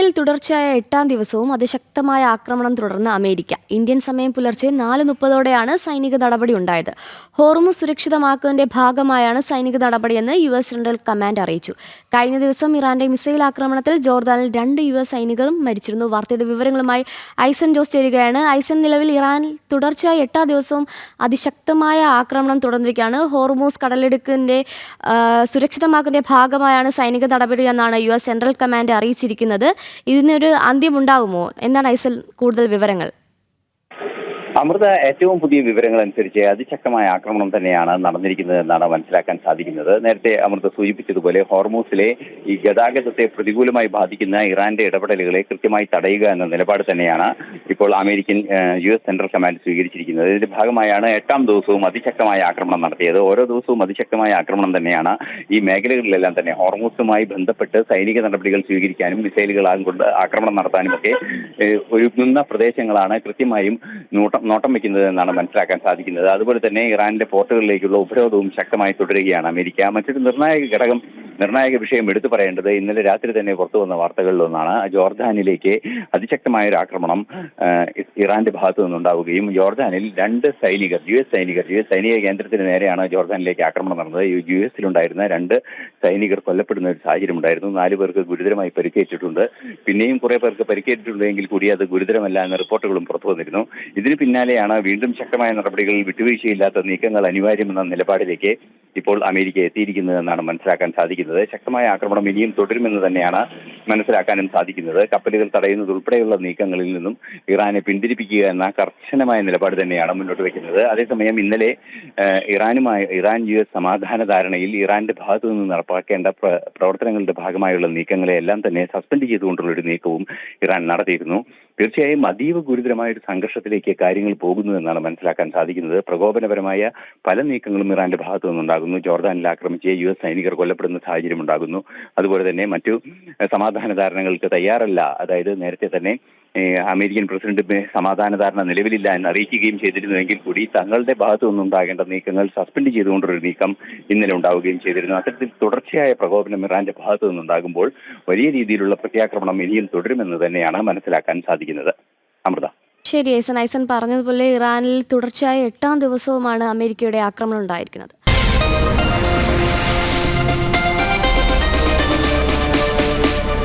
ഇറാനിൽ തുടർച്ചയായ 8-ാം ദിവസവും അതിശക്തമായ ആക്രമണം തുടർന്ന് അമേരിക്ക. ഇന്ത്യൻ സമയം പുലർച്ചെ 4:30ഓടെയാണ് സൈനിക നടപടി ഉണ്ടായത്. ഹോർമുസ് സുരക്ഷിതമാക്കുന്നതിന്റെ ഭാഗമായാണ് സൈനിക നടപടിയെന്ന് US സെൻട്രൽ കമാൻഡ് അറിയിച്ചു. കഴിഞ്ഞ ദിവസം ഇറാന്റെ മിസൈൽ ആക്രമണത്തിൽ ജോർദാനിൽ 2 US സൈനികരും മരിച്ചിരുന്നു. വാർത്തയുടെ വിവരങ്ങളുമായി ഐസൻ ജോസ് ചേരുകയാണ്. ഐസൻ, നിലവിൽ ഇറാനിൽ തുടർച്ചയായ 8-ാം ദിവസവും അതിശക്തമായ ആക്രമണം തുടർന്നിരിക്കുകയാണ്. ഹോർമുസ് കടലിടുക്കിന്റെ സുരക്ഷിതമാക്കുന്നതിന്റെ ഭാഗമായാണ് സൈനിക നടപടിയെന്നാണ് US സെൻട്രൽ കമാൻഡ് അറിയിച്ചിരിക്കുന്നത്. ഇതിനൊരു അന്ത്യമുണ്ടാകുമോ? എന്താണ് ഐസൽ കൂടുതൽ വിവരങ്ങൾ? അമൃത, ഏറ്റവും പുതിയ വിവരങ്ങൾ അനുസരിച്ച് അതിശക്തമായ ആക്രമണം തന്നെയാണ് നടന്നിരിക്കുന്നത് എന്നാണ് മനസ്സിലാക്കാൻ സാധിക്കുന്നത്. നേരത്തെ അമൃത സൂചിപ്പിച്ചതുപോലെ ഹോർമൂസിലെ ഈ ഗതാഗതത്തെ പ്രതികൂലമായി ബാധിക്കുന്ന ഇറാന്റെ ഇടപെടലുകളെ കൃത്യമായി തടയുക എന്ന നിലപാട് തന്നെയാണ് ഇപ്പോൾ അമേരിക്കൻ US സെൻട്രൽ കമാൻഡ് സ്വീകരിച്ചിരിക്കുന്നത്. ഇതിന്റെ ഭാഗമായാണ് 8-ാം ദിവസവും അതിശക്തമായ ആക്രമണം നടത്തിയത്. ഓരോ ദിവസവും അതിശക്തമായ ആക്രമണം തന്നെയാണ് ഈ മേഖലകളിലെല്ലാം തന്നെ. ഹോർമൂസുമായി ബന്ധപ്പെട്ട് സൈനിക നടപടികൾ സ്വീകരിക്കാനും മിസൈലുകളാൽ കൊണ്ട് ആക്രമണം നടത്താനുമൊക്കെ ഒരുങ്ങുന്ന പ്രദേശങ്ങളാണ് കൃത്യമായും നോട്ടം വെക്കുന്നത് എന്നാണ് മനസ്സിലാക്കാൻ സാധിക്കുന്നത്. അതുപോലെ തന്നെ ഇറാനിലെ പോർട്ടുകളിലേക്കുള്ള ഉപരോധവും ശക്തമായി തുടരുകയാണ് അമേരിക്ക. മറ്റൊരു നിർണായക വിഷയം എടുത്തു പറയേണ്ടത് ഇന്നലെ രാത്രി തന്നെ പുറത്തു വന്ന വാർത്തകളിലൊന്നാണ്. ജോർദാനിലേക്ക് അതിശക്തമായ ഒരു ആക്രമണം ഇറാന്റെ ഭാഗത്തു നിന്നുണ്ടാവുകയും ജോർദാനിൽ 2 സൈനികർ US സൈനിക കേന്ദ്രത്തിന് നേരെയാണ് ജോർദാനിലേക്ക് ആക്രമണം നടന്നത്. US-ലുണ്ടായിരുന്ന 2 സൈനികർ കൊല്ലപ്പെടുന്ന ഒരു സാഹചര്യം ഉണ്ടായിരുന്നു. 4 പേർക്ക് ഗുരുതരമായി പരിക്കേറ്റിട്ടുണ്ട്. പിന്നെയും കുറെ പേർക്ക് പരിക്കേറ്റിട്ടുണ്ടെങ്കിൽ കൂടി അത് ഗുരുതരമല്ല എന്ന റിപ്പോർട്ടുകളും പുറത്തു വന്നിരുന്നു. ഇതിന് പിന്നാലെയാണ് വീണ്ടും ശക്തമായ നടപടികളിൽ വിട്ടുവീഴ്ചയില്ലാത്ത നീക്കങ്ങൾ അനിവാര്യമെന്ന നിലപാടിലേക്ക് ഇപ്പോൾ അമേരിക്ക എത്തിയിരിക്കുന്നതെന്നാണ് മനസ്സിലാക്കാൻ സാധിക്കുന്നത്. ശക്തമായ ആക്രമണം ഇനിയും തുടരുമെന്ന് തന്നെയാണ് മനസ്സിലാക്കാനും സാധിക്കുന്നത്. കപ്പലുകൾ തടയുന്നത് ഉൾപ്പെടെയുള്ള നീക്കങ്ങളിൽ നിന്നും ഇറാനെ പിന്തിരിപ്പിക്കുക എന്ന കർശനമായ നിലപാട് തന്നെയാണ് മുന്നോട്ട് വയ്ക്കുന്നത്. അതേസമയം ഇന്നലെ ഇറാൻ US സമാധാന ധാരണയിൽ ഇറാന്റെ ഭാഗത്തു നിന്ന് നടപ്പാക്കേണ്ട പ്രവർത്തനങ്ങളുടെ ഭാഗമായുള്ള നീക്കങ്ങളെ എല്ലാം തന്നെ സസ്പെൻഡ് ചെയ്തുകൊണ്ടുള്ള ഒരു നീക്കവും ഇറാൻ നടത്തിയിരുന്നു. തീർച്ചയായും അതീവ ഗുരുതരമായ ഒരു സംഘർഷത്തിലേക്ക് കാര്യങ്ങൾ പോകുന്നു എന്നാണ് മനസ്സിലാക്കാൻ സാധിക്കുന്നത്. പ്രകോപനപരമായ പല നീക്കങ്ങളും ഇറാന്റെ ഭാഗത്തു നിന്നുണ്ടാകുന്നു. ജോർദാനിൽ ആക്രമിച്ച് US സൈനികർ കൊല്ലപ്പെടുന്ന സാഹചര്യം ഉണ്ടാകുന്നു. അതുപോലെ തന്നെ മറ്റു സമാധാന ധാരണകൾക്ക് തയ്യാറല്ല. അതായത് നേരത്തെ തന്നെ അമേരിക്കൻ പ്രസിഡന്റ് സമാധാന ധാരണ നിലവിലില്ല എന്ന് അറിയിക്കുകയും ചെയ്തിരുന്നുവെങ്കിൽ കൂടി തങ്ങളുടെ ഭാഗത്തു നിന്നുണ്ടാകേണ്ട നീക്കങ്ങൾ സസ്പെൻഡ് ചെയ്തുകൊണ്ടൊരു നീക്കം ഇന്നലെ ഉണ്ടാവുകയും ചെയ്തിരുന്നു. അത്തരത്തിൽ തുടർച്ചയായ പ്രകോപനം ഇറാന്റെ ഭാഗത്തു നിന്നുണ്ടാകുമ്പോൾ വലിയ രീതിയിലുള്ള പ്രത്യാക്രമണം ഇനിയും തുടരുമെന്ന് തന്നെയാണ് മനസ്സിലാക്കാൻ സാധിക്കുന്നത്. അമൃത. ശരി ഐസൻ പറഞ്ഞതുപോലെ ഇറാനിൽ തുടർച്ചയായ 8-ാം ദിവസവുമാണ് അമേരിക്കയുടെ ആക്രമണം ഉണ്ടായിരിക്കുന്നത്.